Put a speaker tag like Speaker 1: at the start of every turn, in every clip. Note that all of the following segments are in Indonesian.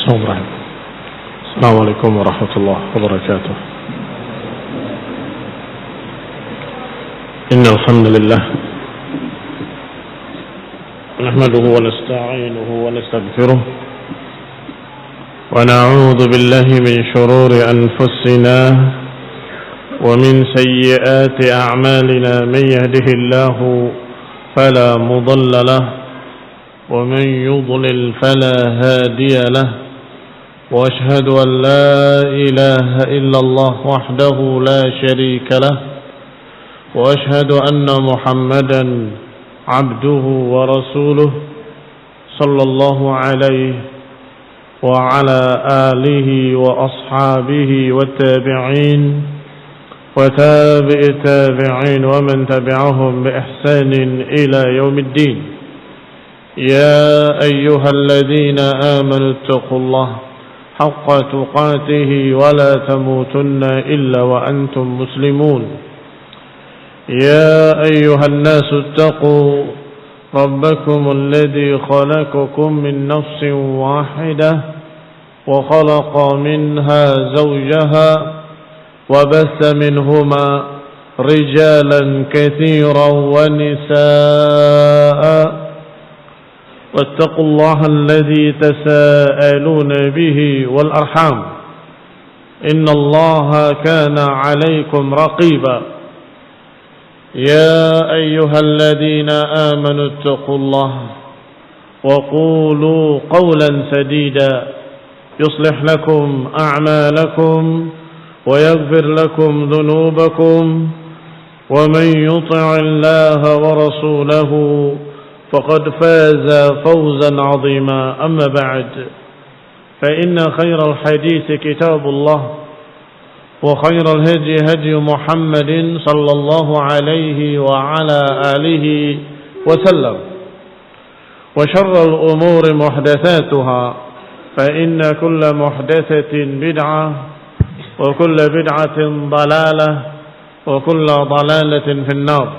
Speaker 1: السلام عليكم ورحمة الله وبركاته. إن الحمد لله نحمده ونستعينه ونستغفره ونعوذ بالله من شرور أنفسنا ومن سيئات أعمالنا. من يهده الله فلا مضل له ومن يضلل فلا هادي له. وأشهد أن لا إله إلا الله وحده لا شريك له. وأشهد أن محمدا عبده ورسوله صلى الله عليه وعلى آله وأصحابه والتابعين وتابع التابعين ومن تبعهم بإحسان إلى يوم الدين. يا أيها الذين آمنوا اتقوا الله حق تقاته ولا تموتن إلا وأنتم مسلمون. يا أيها الناس اتقوا ربكم الذي خلقكم من نفس واحدة وخلق منها زوجها وبث منهما رجالا كثيرا ونساء. واتقوا الله الذي تساءلون به والأرحام إن الله كان عليكم رقيبا. يا أيها الذين آمنوا اتقوا الله وقولوا قولا سديدا يصلح لكم أعمالكم ويغفر لكم ذنوبكم. ومن يطع الله ورسوله فقد فاز فوزا عظيما. أما بعد فإن خير الحديث كتاب الله وخير الهدي هدي محمد صلى الله عليه وعلى آله وسلم. وشر الأمور محدثاتها فإن كل محدثة بدعة وكل بدعة ضلالة وكل ضلالة في النار.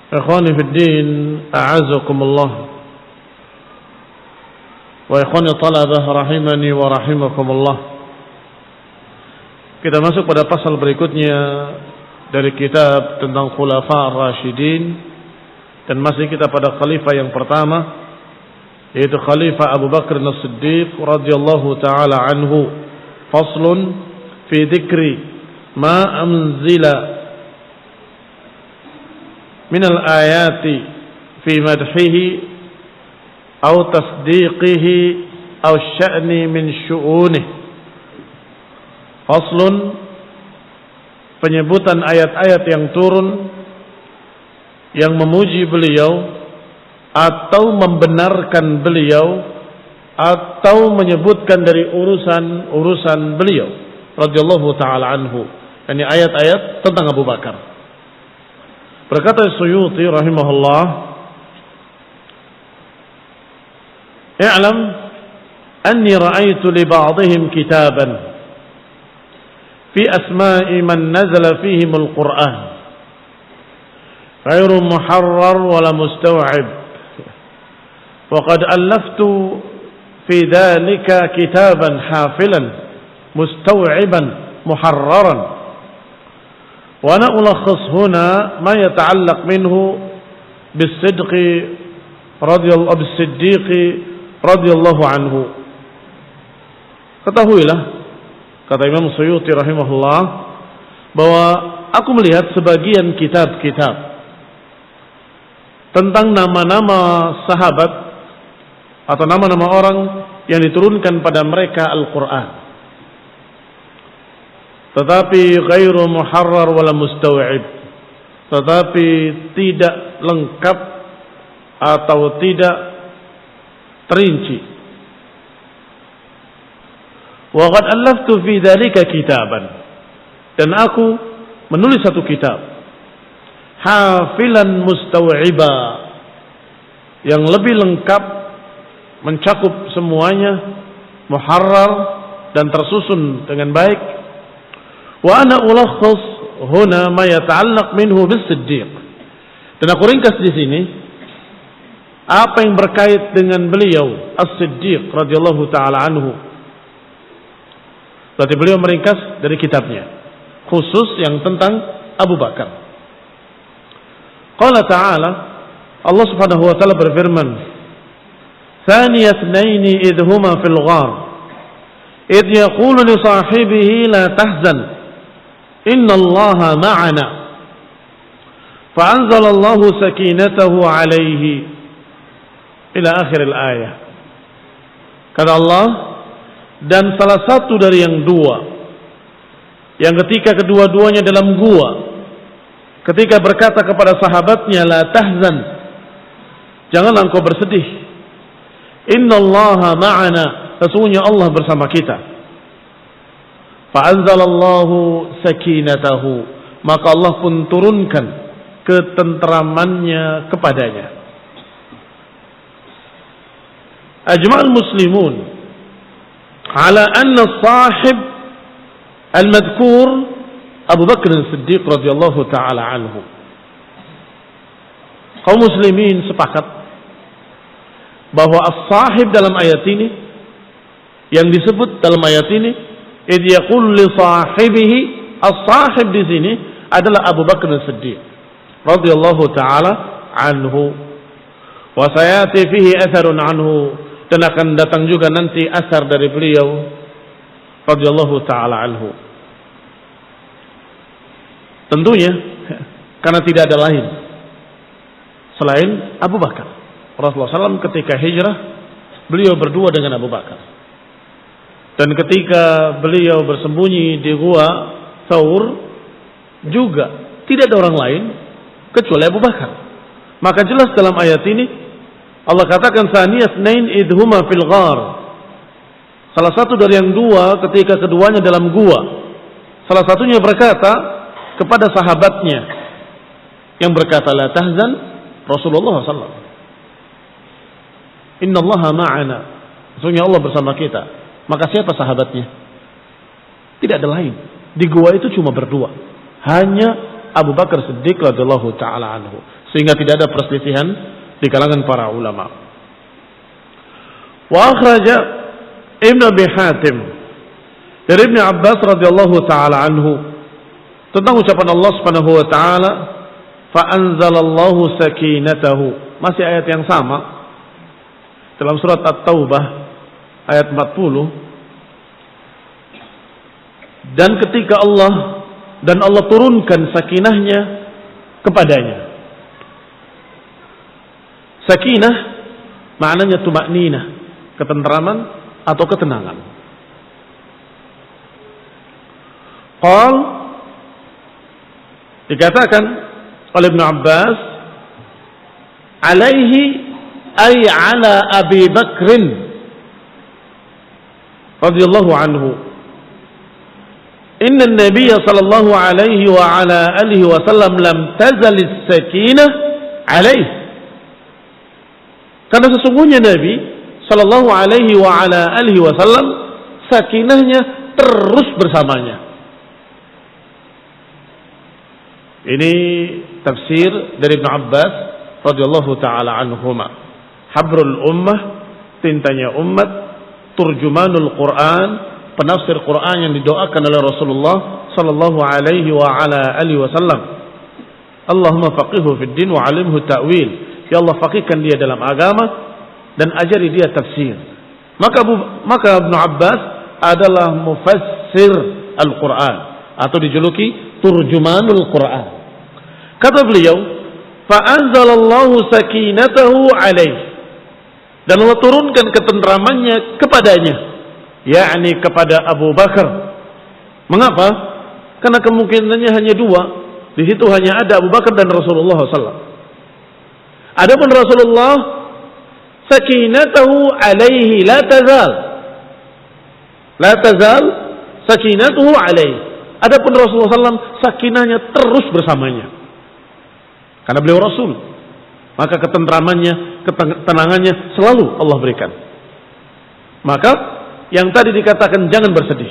Speaker 1: إخواني في الدين أعزكم الله وإخواني الطلبة رحمني ورحمكم الله. Kita masuk pada pasal berikutnya dari kitab tentang Khulafa Ar-Rasyidin, dan masih kita pada khalifah yang pertama, yaitu Khalifah Abu Bakr As-Siddiq radhiyallahu taala anhu. Faslun fi dzikri ma anzila min al-ayati fi madhihi aw tasdiqihi aw sya'ni min syu'unihi. Faslun, penyebutan ayat-ayat yang turun yang memuji beliau atau membenarkan beliau atau menyebutkan dari urusan beliau radhiyallahu taala anhu. Ini ayat-ayat tentang Abu Bakar. Berkata Suyuti rahimahullah, "I'lam anni ra'aitu li ba'dihim kitaban في أسماء من نزل فيهم القرآن غير محرر ولا مستوعب وقد ألفت في ذلك كتابا حافلا مستوعبا محررا وأنا ألخص هنا ما يتعلق منه بالصديق رضي الله عنه." Ketahuilah, kata Imam Suyuti rahimahullah, bahwa aku melihat sebagian kitab-kitab tentang nama-nama sahabat atau nama-nama orang yang diturunkan pada mereka Al-Quran, tetapi ghairu muharrar wala mustaw'ib, tetapi tidak lengkap atau tidak terinci. Wa qad allaftu fi dzalika kitaban, dan aku menulis satu kitab hafilan mustaw'iba, yang lebih lengkap, mencakup semuanya, muharrar dan tersusun dengan baik. Wa ana ulakhas huna ma yata'allaq minhu bis-siddiq, dan aku ringkas di sini apa yang berkait dengan beliau As-Siddiq radhiyallahu taala anhu. Berarti beliau meringkas dari kitabnya, khusus yang tentang Abu Bakar. Qala ta'ala, Allah Subhanahu wa taala berfirman, "Tsaniya tsnaini idh huma fil ghar, idh yaqulu li sahibihi la tahzan, innallaha ma'ana." Fa anzalallahu sakinatahu 'alaihi ila akhir al-ayah. Kata Allah, dan salah satu dari yang dua, yang ketika kedua-duanya dalam gua, ketika berkata kepada sahabatnya, la tahzan, janganlah engkau bersedih, innallaha ma'ana, sesungguhnya Allah bersama kita. Fa anzalallahu sakinatahu, maka Allah pun turunkan ketenteramannya kepadanya. Ajma'al muslimun ala anna sahib al-madhkur Abu Bakr as-Siddiq radhiyallahu ta'ala anhu. Kaum muslimin sepakat bahwa as-sahib dalam ayat ini, yang disebut dalam ayat ini, idh yaqul li sahibihi, as-sahib di sini adalah Abu Bakr as-Siddiq radhiyallahu ta'ala anhu. Wa sayati fihi atharun anhu, dan akan datang juga nanti asar dari beliau radhiyallahu taala anhu. Tentunya karena tidak ada lain selain Abu Bakar. Rasulullah SAW ketika hijrah, beliau berdua dengan Abu Bakar. Dan ketika beliau bersembunyi di gua Thaur juga tidak ada orang lain kecuali Abu Bakar. Maka jelas dalam ayat ini Allah katakan saniyat nain idhuma fil ghar. Salah satu dari yang dua ketika keduanya dalam gua. Salah satunya berkata kepada sahabatnya yang berkata la tahzan, Rasulullah SAW. Innallaha ma'ana, sesungguhnya Allah bersama kita. Maka siapa sahabatnya? Tidak ada lain. Di gua itu cuma berdua, hanya Abu Bakar Siddiq radhiyallahu taala anhu. Sehingga tidak ada perselisihan di kalangan para ulama. Wa akhraja Ibn Abi Hatim dari Ibn Abbas radhiyallahu taala anhu tentang ucapan Allah Subhanahu wa taala, fa anzalallahu sakinatahu, masih ayat yang sama dalam surat At-Taubah ayat 40. Dan ketika Allah turunkan sakinahnya kepadanya. Sakinah maknanya tumakninah, ketenteraman atau ketenangan. Qal, dikatakan oleh Ibn Abbas, alaihi ay ala Abi Bakrin radhiyallahu anhu. Inna an-nabiy sallallahu alaihi wa ala alihi wa sallam lam tazal as-sakinah alaihi. Karena sesungguhnya Nabi sallallahu alaihi wa ala alihi wasallam sakinahnya terus bersamanya. Ini tafsir dari Ibn Abbas radhiyallahu taala anhuma. Habrul ummah, tintanya umat, turjumanul Quran, penafsir Quran yang didoakan oleh Rasulullah sallallahu alaihi wa ala alihi wasallam. Allahumma faqihu fid din wa 'allimhu ta'wil. Ya Allah, faqihkan dia dalam agama dan ajari dia tafsir. Maka Ibn Abbas adalah mufassir Al-Quran atau dijuluki turjumanul Quran. Kata beliau, fa anzalallahu sakinatahu alaihi, dan Allah turunkan ketenteramannya kepadanya, yakni kepada Abu Bakar. Mengapa? Karena kemungkinannya hanya dua. Di situ hanya ada Abu Bakar dan Rasulullah SAW. Adapun Rasulullah sakinatahu alaihi la tazal sakinatuhu alaihi. Adapun Rasulullah SAW sakinahnya terus bersamanya. Karena beliau Rasul, maka ketenteramannya, ketenangannya selalu Allah berikan. Maka yang tadi dikatakan jangan bersedih,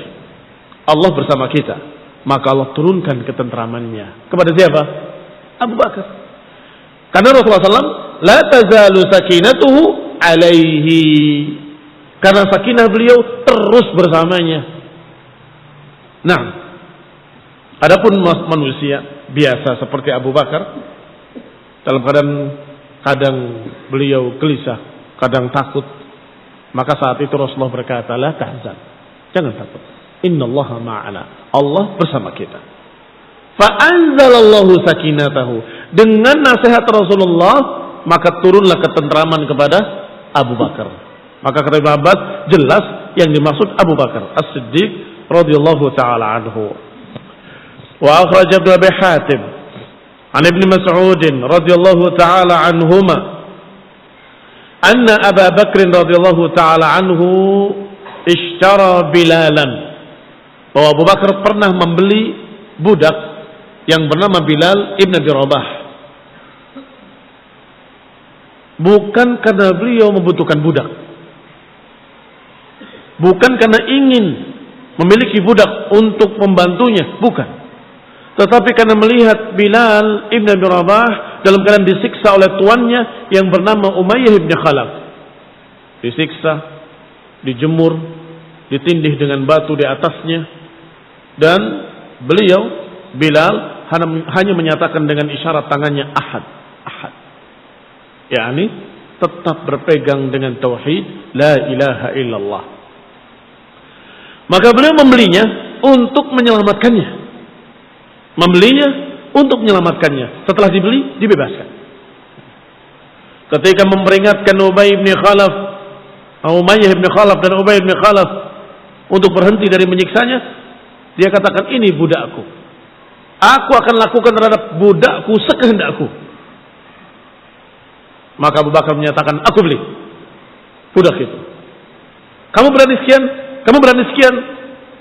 Speaker 1: Allah bersama kita, maka Allah turunkan ketenteramannya kepada siapa? Abu Bakar. Karena Rasulullah SAW la tazalu sakinatuhu alaihi. Karena sakinah beliau terus bersamanya. Nah, adapun manusia biasa seperti Abu Bakar, dalam keadaan kadang beliau gelisah, kadang takut, maka saat itu Rasulullah berkata, la tahzan, jangan takut. Innallaha ma'ana, Allah bersama kita. Fa'anzalallahu sakinatahu. Dengan nasihat Rasulullah, maka turunlah ketentraman kepada Abu Bakar. Maka kata Ibnu Abbas, jelas yang dimaksud Abu Bakar As-Siddiq radhiyallahu taala anhu. Wa akhraj Ibnu Abi Hatim an Ibnu Mas'ud radhiyallahu taala anhuma anna Abu Bakr radhiyallahu taala anhu ishtara Bilalan. Bahwa Abu Bakar pernah membeli budak yang bernama Bilal ibn Abi Rabah. Bukan karena beliau membutuhkan budak, bukan karena ingin memiliki budak untuk membantunya, bukan. Tetapi karena melihat Bilal ibn Abi Rabah dalam keadaan disiksa oleh tuannya yang bernama Umayyah ibn Khalaf. Disiksa, dijemur, ditindih dengan batu di atasnya. Dan beliau, Bilal, hanya menyatakan dengan isyarat tangannya ahad, ahad. yakni tetap berpegang dengan tauhid la ilaha illallah. Maka beliau membelinya untuk menyelamatkannya. Membelinya untuk menyelamatkannya. Setelah dibeli, dibebaskan. Ketika memperingatkan Umayyah bin Khalaf dan Ubay bin Khalaf untuk berhenti dari menyiksanya, dia katakan, ini budakku. Aku akan lakukan terhadap budakku sekehendakku. Maka Abu Bakar menyatakan, aku beli budak itu. Kamu berani sekian? Kamu berani sekian?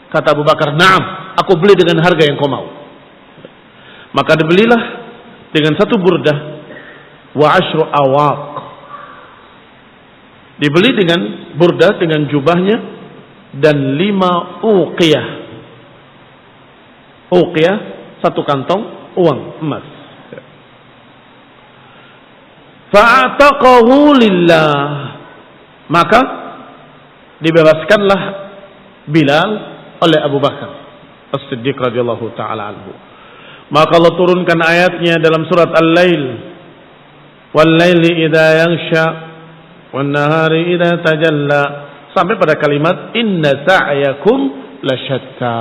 Speaker 1: Kata Abu Bakar, na'am, aku beli dengan harga yang kau mau. Maka dibelilah dengan satu burdah wa ashru awaq. Dibeli dengan burdah, dengan jubahnya, dan 5 uqiyah. Uqiyah, satu kantong uang emas. Fa'ataqahu lillah. Maka dibebaskanlah Bilal oleh Abu Bakar As-Siddiq radhiyallahu taala anhu. Maka Allah turunkan ayatnya dalam surat Al-Lail. Wal-laili idza yaghsha wan-nahari idza tajalla, sampai pada kalimat inna sa'yakum lasyatta.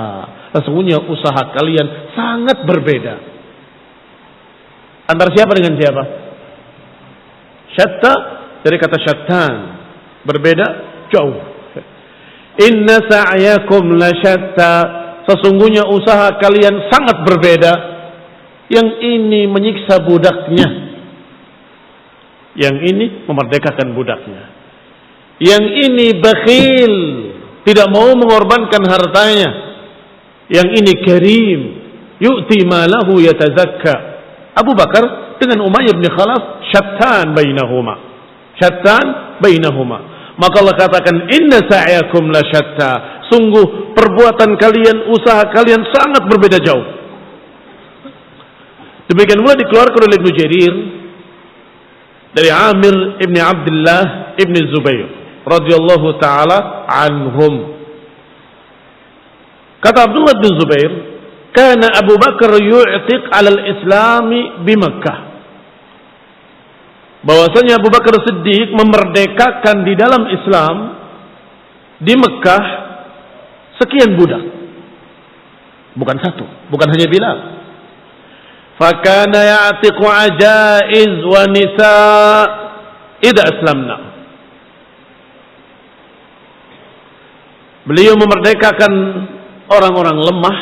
Speaker 1: Sesungguhnya usaha kalian sangat berbeda. Antara siapa dengan siapa? Syatta dari kata syattan, berbeda, jauh. Inna sa'yakum lasyatta, sesungguhnya usaha kalian sangat berbeda. Yang ini menyiksa budaknya, yang ini memerdekakan budaknya. Yang ini bakhil, tidak mau mengorbankan hartanya. Yang ini karim, yu'ti malahu yatazakka. Abu Bakar dengan Umayyah bin Khalaf syattan bainahuma. Syattan bainahuma. Maka Allah katakan inna sa'yakum la syatta. Sungguh perbuatan kalian, usaha kalian sangat berbeda jauh. Demikian pula dikeluarkan oleh Ibnu Jarir dari Amir ibn Abdullah ibn Zubair radhiyallahu taala anhum. Kata Abdullah bin Zubair, "Kana Abu Bakar yu'tiq 'ala al-Islami bi Makkah." Bahwasanya Abu Bakar Siddiq memerdekakan di dalam Islam di Mekah sekian budak. Bukan satu, bukan hanya Bilal. Fakana ya'tiqu ajaiz wa nisa' idza aslamna. Beliau memerdekakan orang-orang lemah,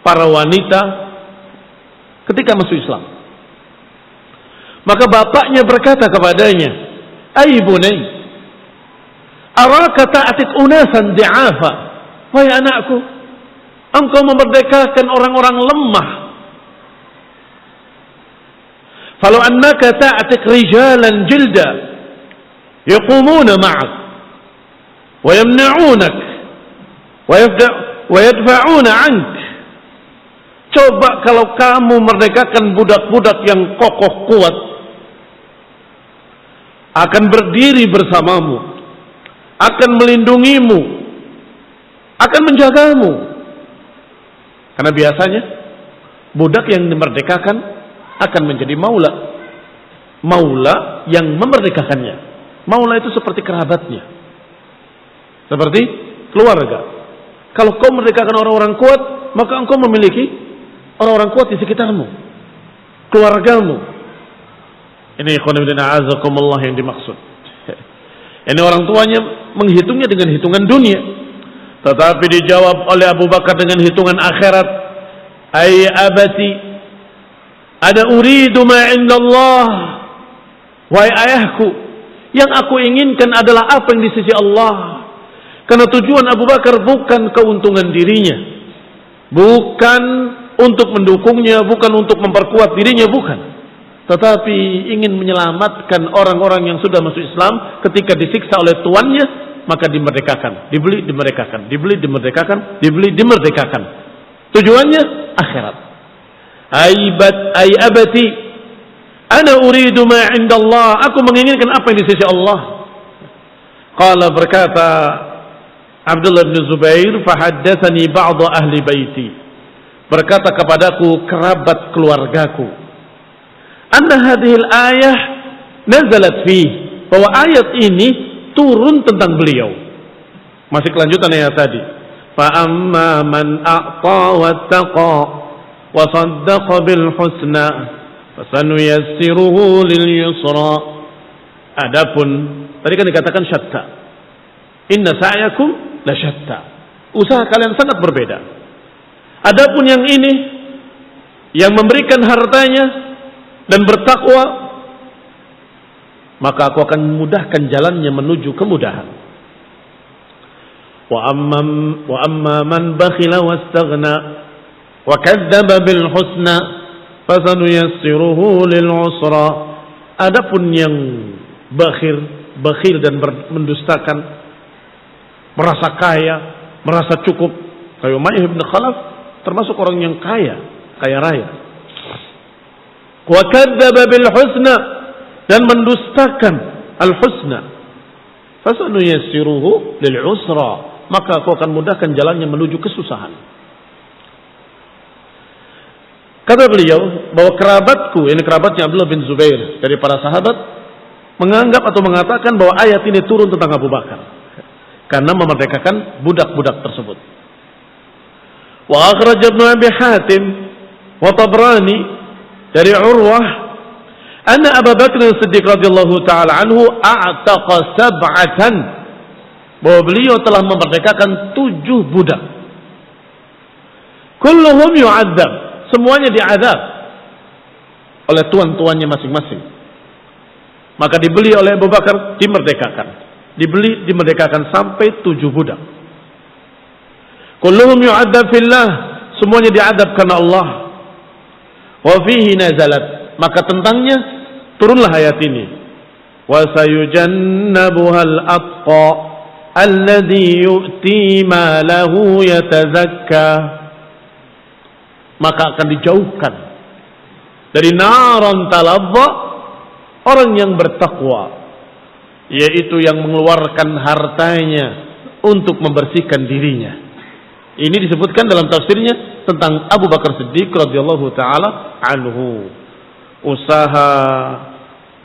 Speaker 1: para wanita ketika masuk Islam. Maka bapaknya berkata kepadanya, "Ai bunai, araka ta'tik unasan di'afa." Wahai anakku, engkau memerdekakan orang-orang lemah. Falau annaka ta'tik rijalan jilda yaqumuna ma'ak wa yamna'unak wa yadfa'una 'ank. Coba kalau kamu merdekakan budak-budak yang kokoh kuat, akan berdiri bersamamu, akan melindungimu, akan menjagamu. Karena biasanya budak yang dimerdekakan akan menjadi maula. Maula yang memerdekakannya. Maula itu seperti kerabatnya, seperti keluarga. Kalau kau merdekakan orang-orang kuat, maka engkau memiliki orang-orang kuat di sekitarmu, keluargamu. Ini ikhwan fillah azakumullah yang dimaksud. Ini orang tuanya menghitungnya dengan hitungan dunia, tetapi dijawab oleh Abu Bakar dengan hitungan akhirat. Ay abati, ada uridu ma indallah. Wahai ayahku, yang aku inginkan adalah apa yang di sisi Allah. Karena tujuan Abu Bakar bukan keuntungan dirinya, bukan untuk mendukungnya, bukan untuk memperkuat dirinya, bukan. Tetapi ingin menyelamatkan orang-orang yang sudah masuk Islam ketika disiksa oleh tuannya, maka dimerdekakan, dibeli dimerdekakan, dibeli dimerdekakan, dibeli dimerdekakan. Tujuannya akhirat. Ay abati, ana uridu ma indallah. Aku menginginkan apa yang di sisi Allah. Qala, berkata Abdullah bin Zubair, fahaddatsani ba'd ahli baiti. Berkata kepadaku kerabat keluargaku, anna hadhil ayah nazalat fi, bahwa ayat ini turun tentang beliau. Masih kelanjutan ayat tadi. Fa amma man a'ta wattaqa wa saddaqa bil husna fasanuyassiruhu lil yusra. Adapun tadi kan dikatakan syatta. Inna sa'yakum la syatta. Usaha kalian sangat berbeda. Adapun yang ini, yang memberikan hartanya dan bertakwa, maka aku akan memudahkan jalannya menuju kemudahan. Wa amma man bakhila wastaghna wa kadzdzaba bil husna fasanuyassiruhu lil usra. Adapun yang bakhil dan mendustakan, merasa kaya, merasa cukup, kayak Umayyah bin Khalaf, termasuk orang yang kaya raya. Wa kadzdzaba bil husna, dan mendustakan al husna, fasanuyassiruhu lil usra, maka aku akan mudahkan jalannya menuju kesusahan. Kata beliau bahwa kerabatku, ini kerabatnya Abdullah bin Zubair dari para sahabat, menganggap atau mengatakan bahwa ayat ini turun tentang Abu Bakar karena memerdekakan budak-budak tersebut. Wa akhraj Ibnu Abi Hatim wa Tabrani dari Urwah anna Abu Bakar As-Siddiq radhiyallahu taala anhu a'taqa sab'atan, bahwa beliau telah memerdekakan 7 budak. Kulluhum yu'adzab, semuanya diazab oleh tuan-tuannya masing-masing. Maka dibeli oleh Abu Bakar, dimerdekakan. Dibeli, dimerdekakan sampai 7 budak. Kulluhum yu'adzab fillah, semuanya diazab karena Allah. Wa fihi nazalat, maka tentangnya turunlah ayat ini. Wa sayujannabuhal atqa alladhi yu'ti malahu yatazakka, maka akan dijauhkan dari naran talazza orang yang bertakwa, yaitu yang mengeluarkan hartanya untuk membersihkan dirinya. Ini disebutkan dalam tafsirnya tentang Abu Bakar Siddiq radhiyallahu taala anhu. Usaha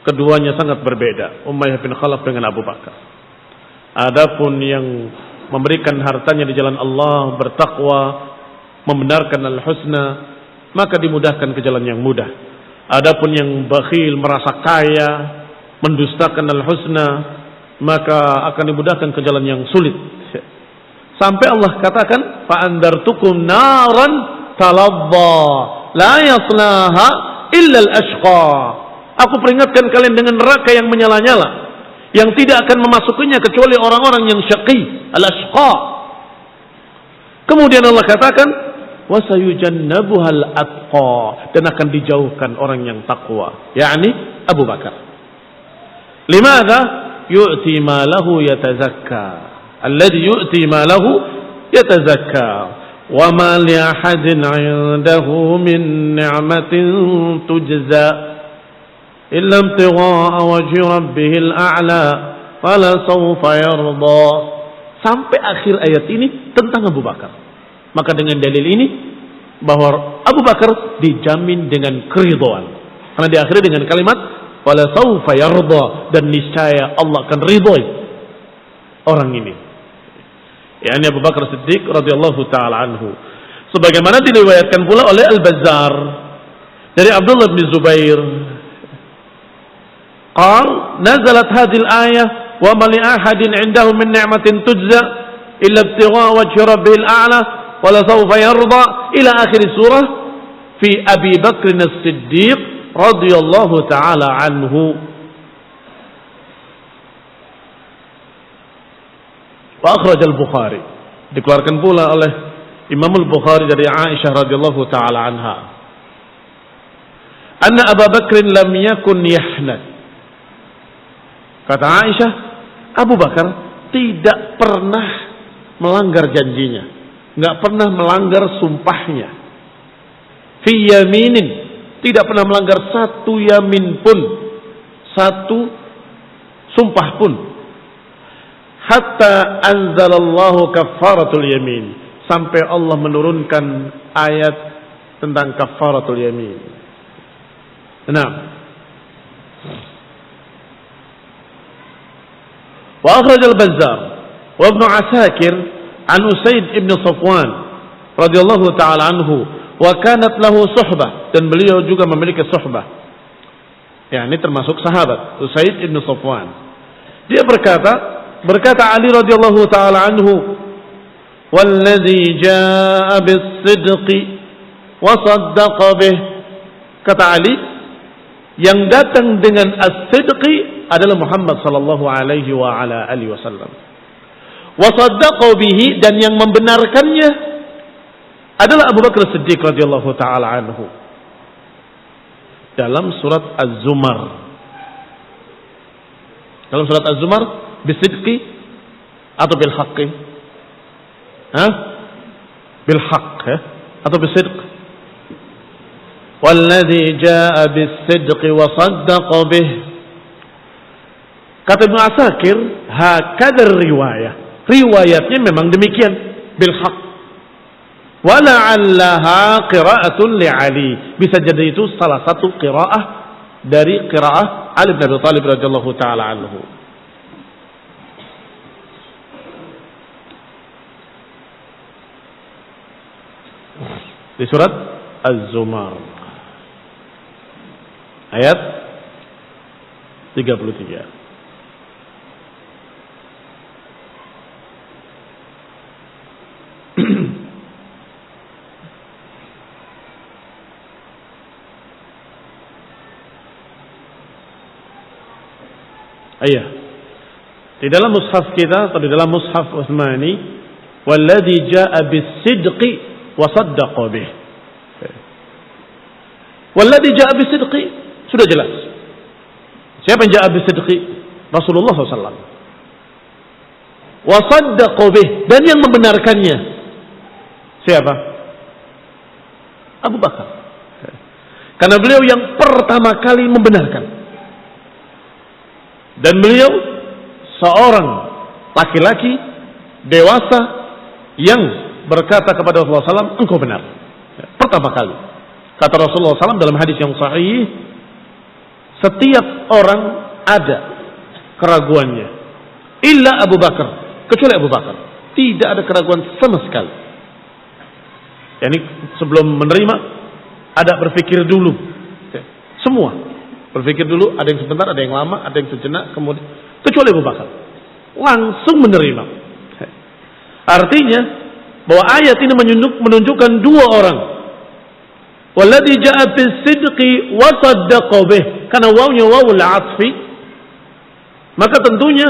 Speaker 1: keduanya sangat berbeda, Umayyah bin Khalaf dengan Abu Bakar. Adapun yang memberikan hartanya di jalan Allah, bertakwa, membenarkan al-husna, maka dimudahkan ke jalan yang mudah. Adapun yang bakhil, merasa kaya, mendustakan al-husna, maka akan dimudahkan ke jalan yang sulit. Sampai Allah katakan, fa'andartukum naran talazza la yaslaha illa al-ashqa. Aku peringatkan kalian dengan neraka yang menyala-nyala, yang tidak akan memasukinya kecuali orang-orang yang syaqi, al-ashqa. Kemudian Allah katakan, wa sayujannabuhal atqa, dan akan dijauhkan orang yang takwa, yakni Abu Bakar. Limadha? Yu'ti malahu yatazakka. Alladhi yu'ti malahu yatazakka. Wa ma li ahadin 'indahu min ni'matin tujza. illa ibtigha'a wajhi rabbihil a'la fala sawfa yarda. Sampai akhir ayat ini tentang Abu Bakar. Maka dengan dalil ini bahwa Abu Bakar dijamin dengan keridhaan. Karena diakhiri dengan kalimat fala sawfa yarda, dan niscaya Allah akan ridhoi orang ini. yakni Abu Bakar Siddiq radhiyallahu taala anhu. Sebagaimana diriwayatkan pula oleh Al-Bazzar dari Abdullah bin Zubair, qal nazalat hadhihi al-ayah wa ma li ahadin 'indahu min ni'matin tujza illa ibtigha'a wajhi rabbil a'la wa la sawfa yarda ila akhir surah fi Abi Bakr as-Siddiq radhiyallahu taala anhu. Wa akhraj al-Bukhari, dikeluarkan pula oleh Imam al-Bukhari dari Aisyah radhiyallahu taala anha, anna Abu Bakr lam yakun yahnad. Kata Aisyah, Abu Bakar tidak pernah melanggar janjinya, enggak pernah melanggar sumpahnya. Fi yaminin, tidak pernah melanggar satu yamin pun, satu sumpah pun. Hatta anzalallahu kaffaratul yamin, sampai Allah menurunkan ayat tentang kaffaratul yamin. Nah, wa akhraj al-Bazzar wa Ibn Asakir an Usaid ibn Safwan radhiyallahu ta'ala anhu, wa kanat lahu suhbah, dan beliau juga memiliki suhbah, ini termasuk sahabat Usaid ibn Safwan. Dia berkata Ali radhiyallahu taala anhu, "Walladzi jaa'a bis-sidqi wa saddaqa bih." Kata Ali, yang datang dengan as-sidqi adalah Muhammad sallallahu alaihi wa ala alihi wasallam. Wa saddaqa bihi, dan yang membenarkannya adalah Abu Bakar Siddiq radhiyallahu taala anhu. Dalam surat Az-Zumar. Dalam surat Az-Zumar, bisidqi atau bil haqqi? Bil haqq atau bisidq? Walladzi jaa'a bisidqi wa saddaqa bih. Kata Ibnu Asakir, hakadar riwayah. Riwayatnya memang demikian, bil haqq. Wa la'allaha qira'atun li Ali. Bisa jadi itu salah satu qiraah dari qiraah Ali bin Abi Thalib radhiyallahu taala anhu. Di surat Az-Zumar ayat 33. Ayah, di dalam mushaf kita atau di dalam mushaf Utsmani, walladzi jaa'a bis-sidqi wa saddaqa bih. Walladzi jaa'a bis-sidqi sudah jelas. Siapa yang jaa'a bis-sidqi? Rasulullah SAW. Wa saddaqa bih, dan yang membenarkannya siapa? Abu Bakar. Karena beliau yang pertama kali membenarkan. Dan beliau seorang laki-laki dewasa yang berkata kepada Rasulullah SAW, engkau benar. Pertama kali. Kata Rasulullah SAW dalam hadis yang sahih, setiap orang ada keraguannya. Illa Abu Bakar. Kecuali Abu Bakar. Tidak ada keraguan sama sekali. Yani sebelum menerima, ada berpikir dulu. Semua. Berpikir dulu, ada yang sebentar, ada yang lama, ada yang sejenak, kemudian. Kecuali Abu Bakar. Langsung menerima. Artinya, bahwa ayat ini menunjukkan dua orang. Walladzi jaa'a bis-sidqi wa saddaqa bih. Karena wawnya wawul 'athfi, maka tentunya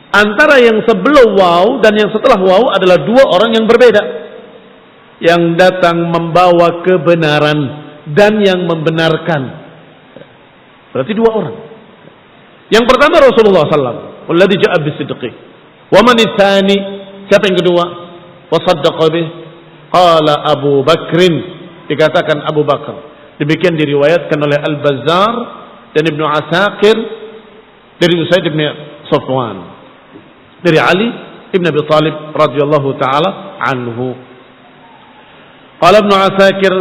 Speaker 1: antara yang sebelum waw dan yang setelah waw adalah dua orang yang berbeda. Yang datang membawa kebenaran dan yang membenarkan. Berarti dua orang. Yang pertama Rasulullah SAW. Walladzi jaa'a bis-sidqi. Wa man tsani? Siapa yang kedua? Wasaddaqa bih, qala Abu Bakrin, dikatakan Abu Bakar. Demikian diriwayatkan oleh Al-Bazzar dan Ibnu Asakir dari Usaid bin Safwan dari Ali ibn Abi Talib radhiyallahu taala anhu. Qala Ibnu Asakir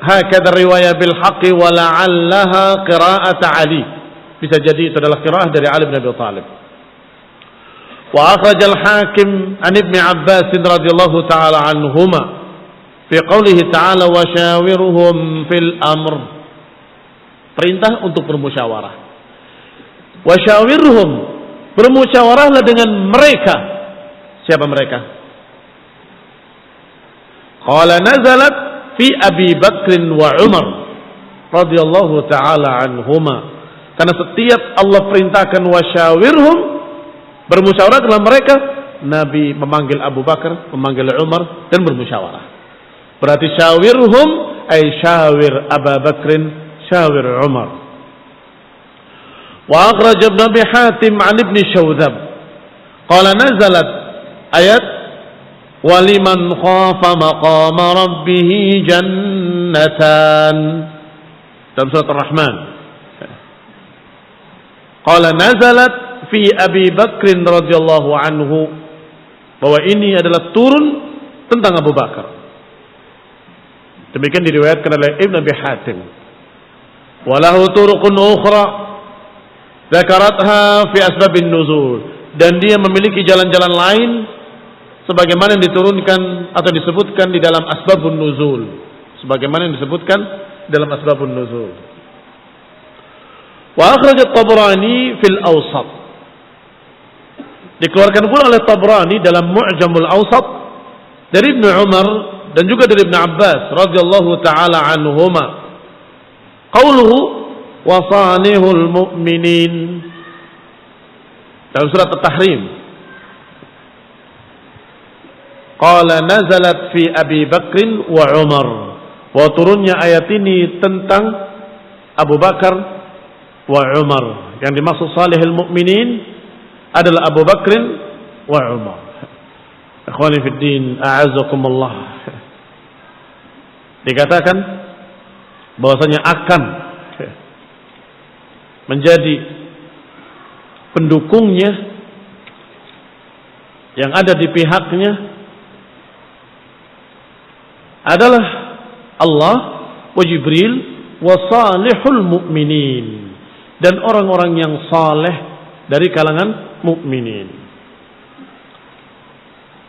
Speaker 1: hakadha riwayah bil haqqi wa la'allaha qira'at Ali. Bisa jadi itu adalah qiraah dari Ali bin Abi Talib. Wa akhraj al-Hakim an Ibn Abbas radhiyallahu taala anhuma fi qoulihi ta'ala wa syawirhum fil amr. Perintah untuk bermusyawarah. Wa syawirhum, bermusyawarahlah dengan mereka. Siapa mereka? Qala nazalat fi Abi Bakr wa Umar radhiyallahu taala anhuma. Karena setiap Allah perintahkan wasyawirhum, bermusyawarah dengan mereka, Nabi memanggil Abu Bakar, memanggil Umar dan bermusyawarah. Berarti syawirhum ay syawir Abu Bakrin, syawir Umar. Wa akhraj Ibn Abi Hatim an Ibn Shawdhab qala nazalat ayat waliman khafa maqama rabbih jannatan dalam surat Ar-Rahman. Qala nazalat fi Abi Bakr radhiyallahu anhu, bahwa ini adalah turun tentang Abu Bakar. Demikian diriwayatkan oleh Ibn Abi Hatim. Walahu turuqun ukhra dzakaratha fi asbabin nuzul, dan dia memiliki jalan-jalan lain sebagaimana yang diturunkan atau disebutkan di dalam asbabun nuzul, sebagaimana yang disebutkan dalam asbabun nuzul. Wa akhraj at-Tabrani fil Awsat, dikeluarkan pula oleh Tabrani dalam Mu'jamul Awsat dari Ibnu Umar dan juga dari Ibnu Abbas radhiyallahu taala anhuma. Qauluhu wa salihul mu'minin dalam surat At-Tahrim. Qala nazalat fi Abi Bakr wa Umar, wa turunnya ayat ini tentang Abu Bakar wa Umar. Yang dimaksud salihul mu'minin adalah Abu Bakr wa Umar. Ikhwani fid din, a'azzakumullah. Dikatakan bahwasanya akan menjadi pendukungnya yang ada di pihaknya adalah Allah wa Jibril wa salihul mu'minin, dan orang-orang yang saleh dari kalangan mukminin.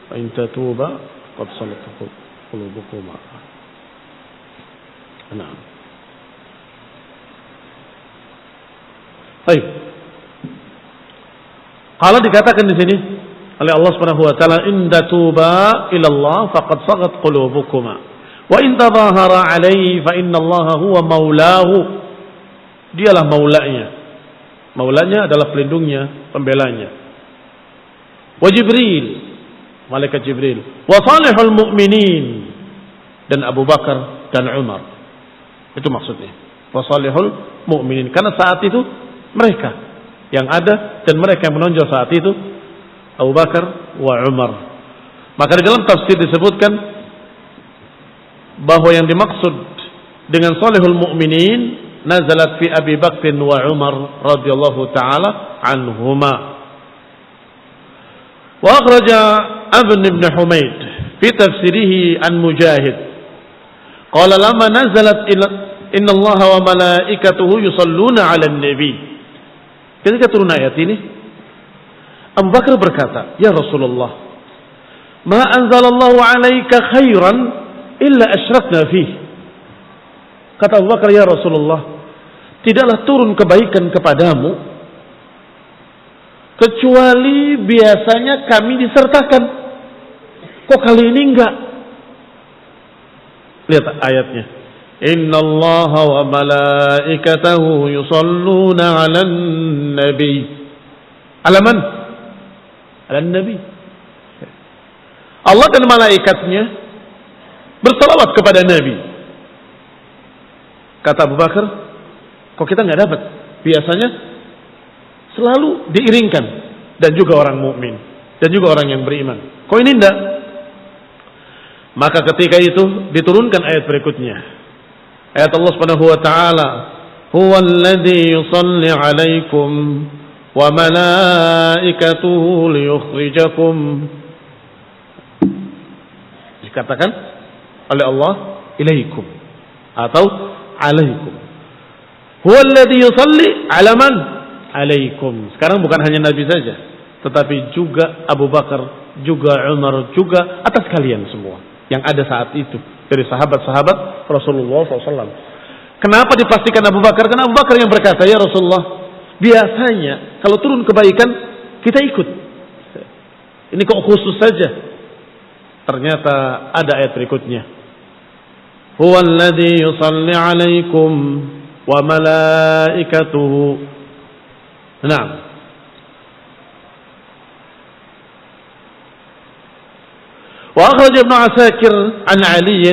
Speaker 1: Fa in tatuba qad salat qulubukuma. Naam. Baik. Kalau dikatakan di sini oleh Allah Subhanahu wa taala, in tatuba ila Allah faqad sagat qulubukuma wa in tadhahara alaihi fa inna Allah huwa maulahu. Dialah maulanya. Maulanya adalah pelindungnya, pembelanya. Wa Jibril, malaikat Jibril, wa salihul mu'minin, dan Abu Bakar dan Umar. Itu maksudnya. Wa salihul mu'minin, karena saat itu mereka yang ada dan mereka yang menonjol saat itu Abu Bakar wa Umar. Maka di dalam tafsir disebutkan bahwa yang dimaksud dengan salihul mu'minin nazalat fi Abi Bakr wa Umar radhiyallahu taala anhuma. Wa akhraja Ibn Humayd fi tafsirihi an Mujahid qala lamma nazalat inna Allah wa malaikatahu yusalluna 'alan nabi. Ketika turun ayat ini, Abu Bakar berkata, "Ya Rasulullah, ma anzalallahu 'alaika khairan illa asyrakna fihi." Kata Abu Bakar, "Ya Rasulullah, tidaklah turun kebaikan kepadamu kecuali biasanya kami disertakan. Kok kali ini enggak?" Lihat ayatnya. Inna Allah wa malaikatahu yusalluna 'alan nabi. Alaman? 'Alan nabi. Allah dan malaikatnya bersalawat kepada Nabi. Kata Abu Bakar, kok kita nggak dapat? Biasanya selalu diiringkan, dan juga orang mukmin dan juga orang yang beriman. Kok ini enggak? Maka ketika itu diturunkan ayat berikutnya. Ayat Allah Subhanahu wa taala, Huwallazi yusalli 'alaikum wa malaikatuhu liyukhrijakum. Dikatakan oleh Allah ilaikum atau alaikum. Huwallazi yusalli 'ala man? Alaikum. Sekarang bukan hanya Nabi saja, tetapi juga Abu Bakar, juga Umar, juga atas kalian semua yang ada saat itu dari sahabat-sahabat Rasulullah SAW. Kenapa dipastikan Abu Bakar? Karena Abu Bakar yang berkata, ya Rasulullah, biasanya kalau turun kebaikan kita ikut. Ini kok khusus saja? Ternyata ada ayat berikutnya. Huwallazi yusalli 'alaikum wa malaikatuhu. Nah, wa akhraj Ibnu Asakir an Ali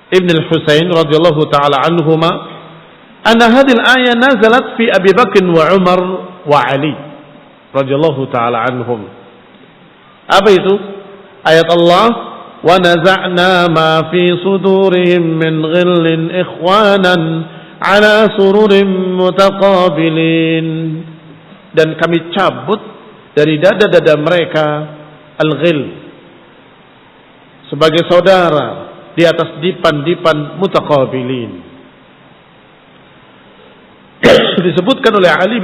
Speaker 1: ibn al-Husain radhiyallahu ta'ala anhuma anna hadhihi al-ayah nazalat fi Abi Bakr wa Umar wa Ali radhiyallahu ta'ala anhum. Apa itu? Ayat Allah, wa naza'na ma fi sudurihim min ghillin ikhwanan ala sururin mutaqabilin. Dan kami cabut dari dada-dada mereka al-ghil sebagai saudara di atas dipan-dipan mutaqabilin. Disebutkan oleh Ali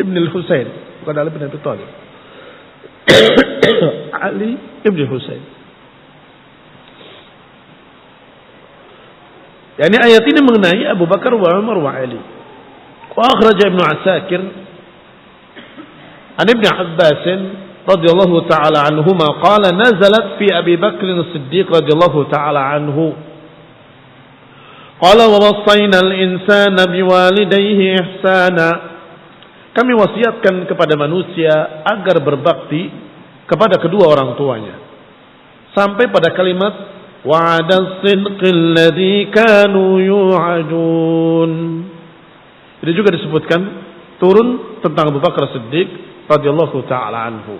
Speaker 1: ibn al-Husain, bukan Ali bin Abi Thalib. Ali ibn al-Husain. Yani ayat ini mengenai Abu Bakar wa Umar wa Ali. Wa akhraj Ibnu Asakir an Ibn Abbas radhiyallahu ta'ala anhuma qala nazalat fi Abi Bakr as-Siddiq radhiyallahu ta'ala anhu qala wa wassayna al-insana biwalidayhi ihsana. Kami wasiatkan kepada manusia agar berbakti kepada kedua orang tuanya sampai pada kalimat wa'ada as-sidqil ladzi kanu yu'adun. Ini juga disebutkan turun tentang Abu Bakar As-Siddiq radhiyallahu ta'ala anhu.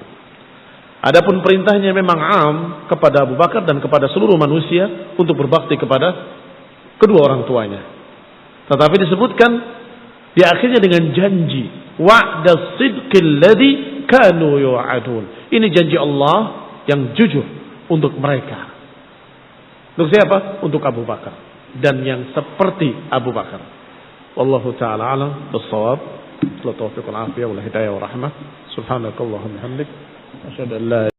Speaker 1: Adapun perintahnya memang am kepada Abu Bakar dan kepada seluruh manusia untuk berbakti kepada kedua orang tuanya. Tetapi disebutkan di akhirnya dengan janji wa'da sidqil ladzi kanu yu'adun. Ini janji Allah yang jujur untuk mereka. Untuk siapa? Untuk Abu Bakar dan yang seperti Abu Bakar. Wallahu ta'ala a'lam bis-shawab. Wa taufiq wal afiyah wal hidayah wa rahmah. Subhanakallahumma wa bihamdik asyhadu an la